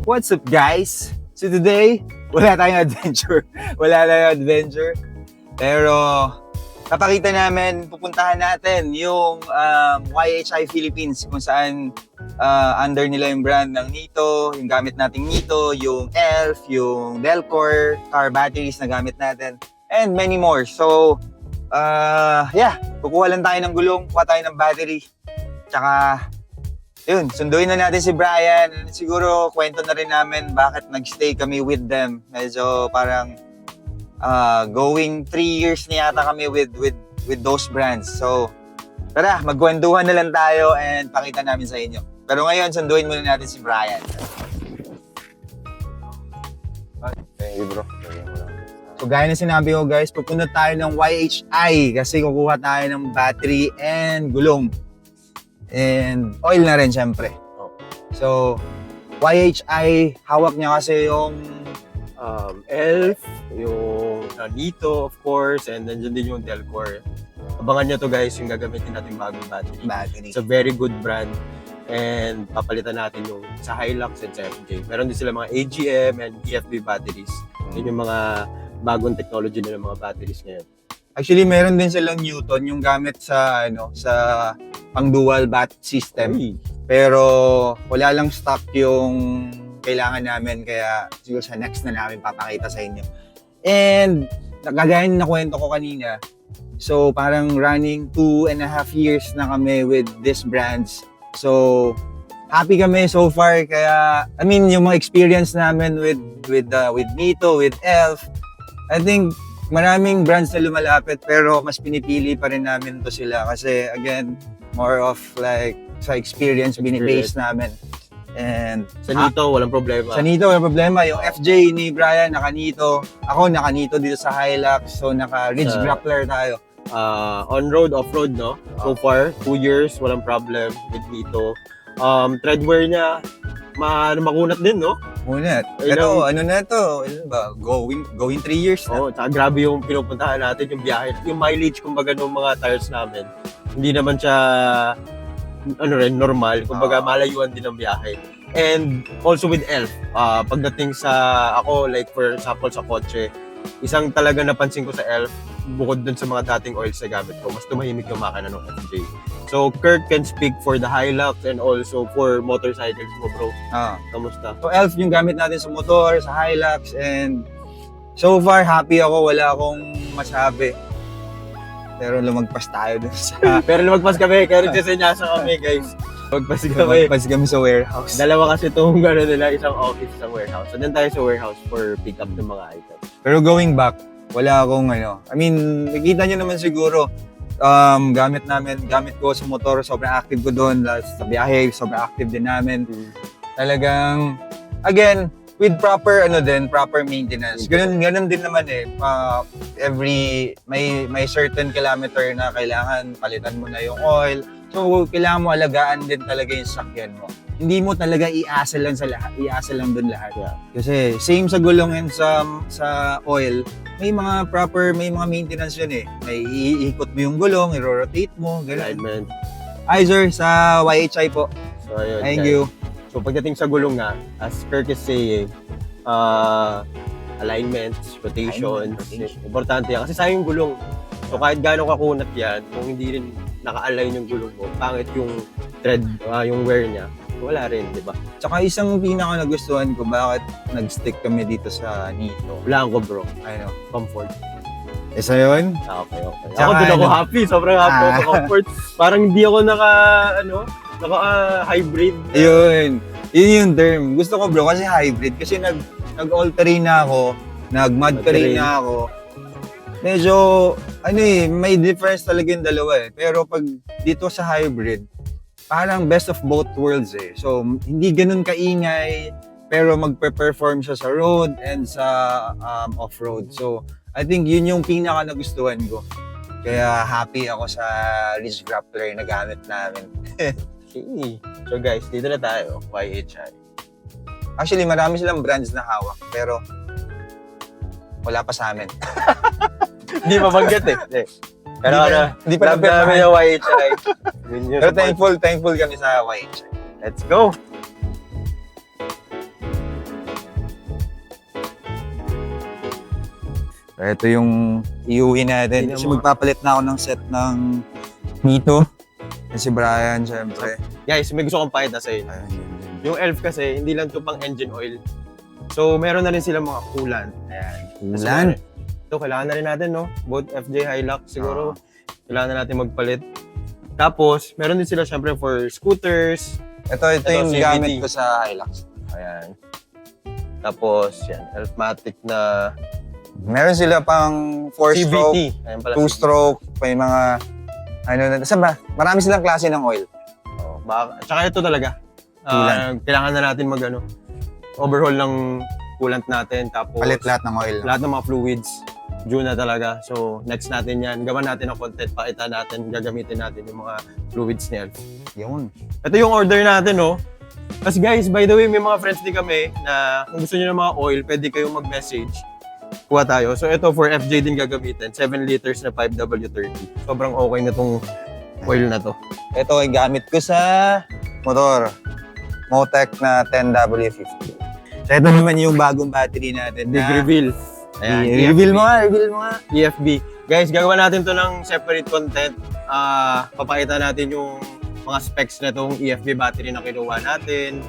What's up guys? So today, wala tayong adventure. Wala tayong adventure. Pero papakita namin, pupuntahan natin yung YHI Philippines kung saan under nila yung brand ng Nito, yung gamit nating Nito, yung ELF, yung Delcor, car batteries na gamit natin, and many more. So, kukuha lang tayo ng gulong, kuha tayo ng battery, tsaka yun, sunduin na natin si Brian. Siguro kwento na rin namin bakit nagstay kami with them. Medyo parang going 3 years na yata kami with those brands. So, tara, magkwentuhan na lang tayo and pakita namin sa inyo. Pero ngayon, sunduin muna natin si Brian. Thank you, bro. So, gaya na sinabi ko guys, pupunta tayo ng YHI kasi kukuha tayo ng battery and gulong. And oil na rin syempre. So, YHI, hawak niya kasi yung ELF, yung Nito, of course, and nandiyan din yung Delcor. Abangan nyo to guys, yung gagamitin natin bagong battery. It's a very good brand. And papalitan natin yung sa Hilux and sa FJ. Meron din sila mga AGM and EFB batteries. Yun yung mga bagong technology nila mga batteries ngayon. Actually, meron din silang Newton yung gamit sa sa pang dual bat system. Pero wala lang stock yung kailangan namin, kaya siguro sa next na namin papakita sa inyo. And kagaya na kwento ko kanina, so parang running 2.5 years na kami with these brands. So happy kami so far, kaya I mean yung mga experience namin with Nito, with ELF, I think maraming brands na lumalapit pero mas pinipili pa rin namin to sila kasi again, more of like sa experience binibase namin. And sa Nito, walang problema. Sa Nito, walang problema. Yung FJ ni Brian, naka-Nito. Ako, naka-Nito dito sa Hilux. So, naka-Ridge Grappler tayo. On-road, off-road, no? So far, 2 years, walang problem with Nito. Treadwear niya, makunat din, no? Ngunit. Ito, ano na ito? Ano ba? Going 3 years na. Oo, tsaka grabe yung pinupuntahan natin, yung biyahe. Yung mileage, kumbaga, ng mga tires namin. Hindi naman siya normal. Kumbaga, malayuan din ang biyahe. And also with ELF, pagdating sa ako, like for example sa kotse, isang talaga napansin ko sa ELF, bukod dun sa mga dating oils na gamit ko, mas tumahimik yung makina ng FJ. So, Kirk can speak for the Hilux and also for motorcycles mo, bro. Kamusta? So, ELF yung gamit natin sa motor, sa Hilux, and so far, happy ako. Wala akong masabi. Pero lumagpas tayo dun sa... Pero lumagpas kami, kaya rin sinyasa kami, guys. Lumagpas kami sa warehouse. Dalawa kasi itong nila, isang office, isang warehouse. So, then tayo sa warehouse for pick up ng mga items. Pero going back, wala akong I mean, nakita nyo naman siguro, gamit ko sa motor, sobrang active ko doon. Sa biyahe, sobrang active din namin. Talagang, again, with proper maintenance. Ganun din naman may certain kilometer na kailangan palitan mo na yung oil. So kailangan mo alagaan din talaga yung sakyan mo. Hindi mo talaga iasa lang doon lahat. Yeah. Kasi same sa gulong and sa oil, may mga maintenance yun . May iikot mo yung gulong, i-rotate mo, ganun. Alignment. Hi sir, sa YHI po. So ayun. Thank you. So pagdating sa gulong nga, as Kirk is saying, alignments, rotations, importante yan. Kasi sayang yung gulong. So kahit gaano kakunat yan, kung hindi rin naka-align yung gulong mo, pangit yung tread, yung wear niya, wala rin, di ba? Tsaka isang pinaka nagustuhan ko, bakit nag-stick kami dito sa Nito. Wala ko, bro. Ano? Comfort. Isa yun? Okay. Tsaka Ako din ako happy. Sobrang happy ako sa comfort. Parang hindi ako naka-hybrid. Yun yung term. Gusto ko bro, kasi hybrid. Kasi nag-all-terrain na ako, nag-mud terrain na ako. Medyo, may difference talaga yung dalawa . Pero pag dito sa hybrid, parang best of both worlds . So, hindi ganun kaingay, pero magpe-perform siya sa road and sa off-road. So, I think yun yung pinaka nagustuhan ko. Kaya happy ako sa Ridge Grappler na gamit namin. Okay. So guys, dito na tayo, YHI. Actually, marami silang brands na hawak, pero wala pa sa amin. Hindi mabanggit . Pero hindi pa namin yung YHI. Pero thankful kami sa YHI. Let's go! Ito yung iuwi natin. Tingnan Kasi mo. magpapalit na ako ng set ng Nito. Yan si Brian, syempre. Guys, may gusto kong pakita sa inyo. Ayun, yun. Yung ELF kasi, hindi lang to pang engine oil. So, meron na rin sila mga coolant. Ayan. Coolant? Ito, kailangan na rin natin, no? Both FJ Hilux, siguro. Ah. Kailangan na natin magpalit. Tapos, meron din sila syempre for scooters. Ito yung CVT. gamit ko sa Hilux. Ayan. Tapos, yan. Elfmatic na Meron sila pang 4-stroke, CVT. Ayan pala. 2-stroke, may mga ano na, saan ba? Marami silang klase ng oil. Oh, tsaka ito talaga. Coolant. Kailangan na natin overhaul ng coolant natin. Tapos, Palit lahat ng oil. lahat ng mga fluids. Due na talaga. So, next natin yan. Gawan natin ng content. Pakita natin. Gagamitin natin yung mga fluids niya. Yun. Ito yung order natin, no? Kasi guys, by the way, may mga friends din kami na kung gusto nyo ng mga oil, pwede kayong mag-message. Kuha tayo. So, ito for FJ din gagamitin. 7 liters na 5W30. Sobrang okay na tong oil na to. Ito ay gamit ko sa motor. Motec na 10W50. So, ito naman yung bagong battery natin Big na... reveal. Ayan, Reveal mo nga. EFB. Guys, gagawa natin to ng separate content. Papakita natin yung mga specs na itong EFB battery na kinuha natin,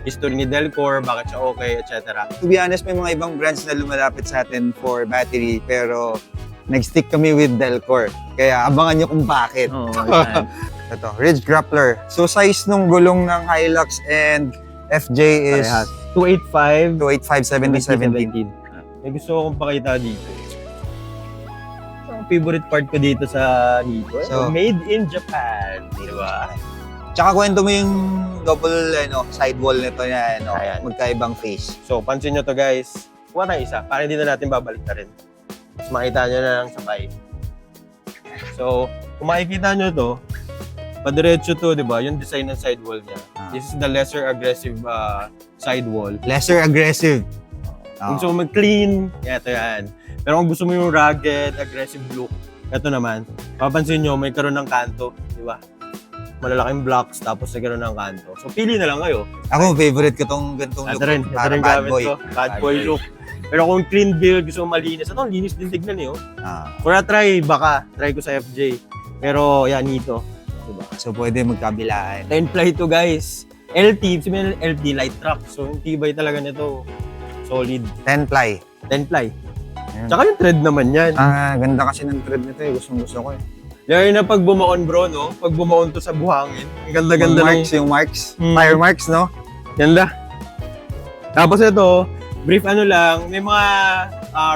history ni Delcor, bakit siya okay, etc. To be honest, may mga ibang brands na lumalapit sa atin for battery, pero nag-stick kami with Delcor. Kaya abangan nyo kung bakit. Oh, Ito, Ridge Grappler. So, size nung gulong ng Hilux and FJ is 285, 285-70-17. May gusto akong pakita dito. Ang favorite part ko dito sa Nito, So, made in Japan, di ba? Tsaka kwento mo yung double sidewall nito na Ayan. magkaibang face. So, pansin nyo to guys, kuha tayo isa, para hindi na natin babalik na rin. Mas makita nyo na lang sabay. So, kung makikita nyo to, padiretso to, di ba? Yung design ng sidewall niya. This is the lesser aggressive sidewall. Lesser aggressive. Kung gusto mo mag-clean, ito yan. Pero kung gusto mo yung rugged, aggressive look, ito naman. Papansin nyo, may karoon ng kanto, di ba? Malalaking blocks, tapos nagkaroon ng kanto. So, pili na lang kayo. Ako, favorite ko tong gantong look. Ito rin Bad gamit boy. ko. Bad boy look. Pero kung clean build, gusto mo malinis, ito, linis din tignan eh. Oh. For a try, try ko sa FJ. Pero, yan, nito. Diba? So, pwede magkabilaan. 10 ply to guys. LT, sabihin na LT, light truck. So, yung tibay talaga nito. Solid. 10 ply. 10 ply. Ayan. Tsaka yung tread naman yan. Ganda kasi ng tread nito eh. Gustong-gusto ko eh. Yan na pag bumaon bro, no? Pag bumaon to sa buhangin. Ang ganda-ganda ng... Yung marks. Hmm. Tire marks, no? Ganda. Tapos ito, brief lang, may mga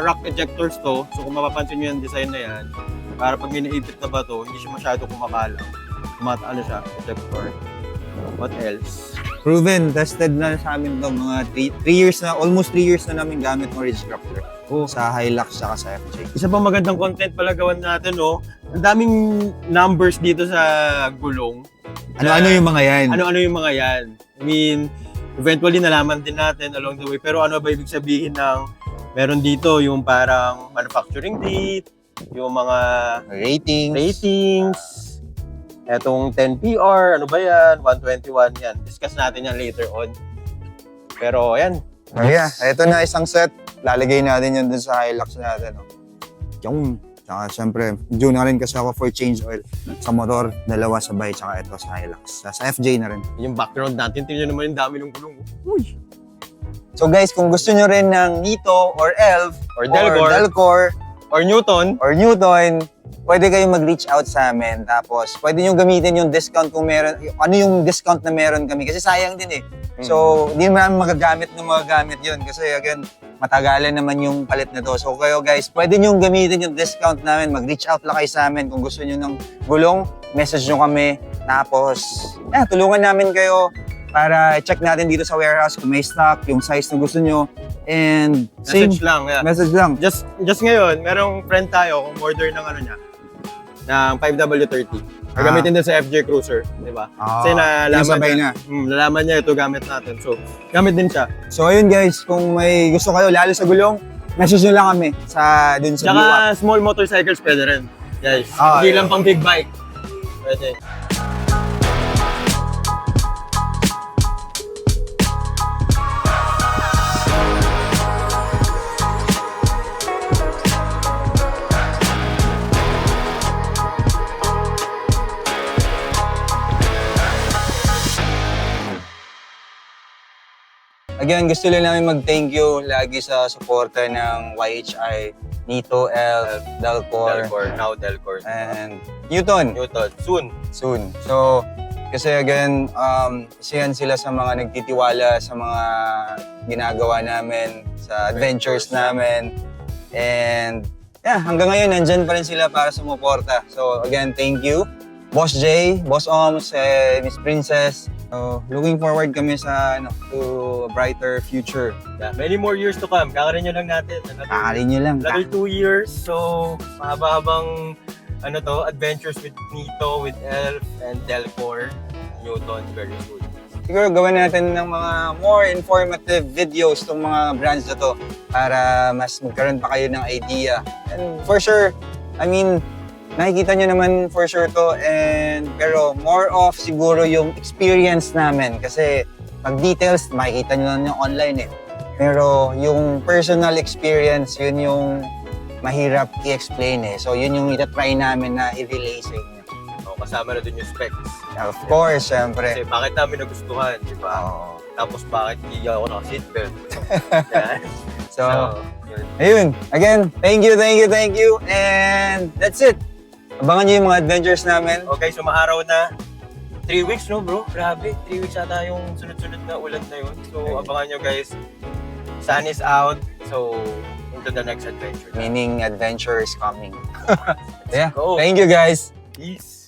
rock ejectors to. So kung mapapansin nyo yung design na yan, para pag iniipit na ba to, hindi siya masyado kumakala. Ano siya, ejector. What else? Proven, tested na sa amin to. Mga 3 years na, almost 3 years na namin gamit ng Ridge Grappler. Sa Hilux saka sa FJ. Isa pang magandang content pala gawan natin, no? Ang daming numbers dito sa gulong. Ano-ano yung mga yan? Ano-ano yung mga yan? I mean, eventually nalaman din natin along the way. Pero ano ba ibig sabihin ng meron dito yung parang manufacturing date, yung mga ratings, etong 10PR, ano ba yan, 121 yan. Discuss natin yan later on. Pero ayan. Oh yeah, ito na isang set. Lalagay natin yun dun sa Hilux natin. No? Yung, tsaka syempre, due na rin kasi ako for change oil. Sa motor, 2 sabay, tsaka ito sa Hilux. Sa FJ na rin. Yung background natin, tingnan naman yung dami ng gulong. Uy! So guys, kung gusto nyo rin ng Nito or ELF Or Delcor, or Newton, pwede kayong mag-reach out sa amin. Tapos, pwede nyo gamitin yung discount kung meron. Ano yung discount na meron kami? Kasi sayang din eh. So, hindi naman magagamit ng mga gamit yun. Kasi again, matagalan naman yung palit na to. So, kayo guys, pwede nyo gamitin yung discount namin. Mag-reach out lang kayo sa amin. Kung gusto nyo ng gulong, message nyo kami. Tapos, tulungan namin kayo para check natin dito sa warehouse kung may stock, yung size na gusto nyo. And message lang. Yeah. Message lang. Just ngayon, merong friend tayo kung order ng ano niya, ng 5W30. Gagamitin din sa FJ Cruiser, di ba? Kasi nalaman niya ito gamit natin. So, gamit din siya. So, ayun guys, kung may gusto kayo, lalo sa gulong, message nyo lang kami dun sa Tsaka Blue App. small motorcycles pwede rin. Guys, hindi lang pang big bike. Pwede. again, gusto lang namin mag-thank you lagi sa suporta ng YHI, Nito, Elf, Delcor, Now Delcor. and Newton. Soon. So, kasi again, isa yan sila sa mga nagtitiwala sa mga ginagawa namin, sa adventures namin. And yeah, hanggang ngayon, nandyan pa rin sila para sumuporta. So again, thank you. Boss Jay, Boss Oms, Miss Princess. So, looking forward kami sa to a brighter future. Yeah, many more years to come. Kakarin nyo lang natin. Kakarin nyo lang. Another 2 years. So, mahaba-habang adventures with Nito, with Elf, and Delcor, Newton, very soon. Siguro gawin natin ng mga more informative videos tong mga brands na to para mas magkaroon pa kayo ng idea. And for sure, I mean, nakikita nyo naman for sure to, pero more of siguro yung experience namin kasi pag details, makikita nyo lang yung online eh. Pero yung personal experience, yun yung mahirap i-explain eh. So yun yung itatry namin na i-relay sa inyo. So, kasama na dun yung specs. Of course, syempre. Kasi bakit namin nagustuhan, di ba? Oo. Tapos bakit hindi ako naka-seatbelt? Yan. So, yun. ayun. Again, thank you. And that's it. Abangan nyo yung mga adventures namin. Okay, so maaraw na 3 weeks, no bro? Grabe, 3 weeks ata yung sunod-sunod na ulan na yun. So, Okay. abangan nyo guys. Sun is out. So, into the next adventure. Meaning adventure is coming. Yeah. Go. Thank you guys. Peace.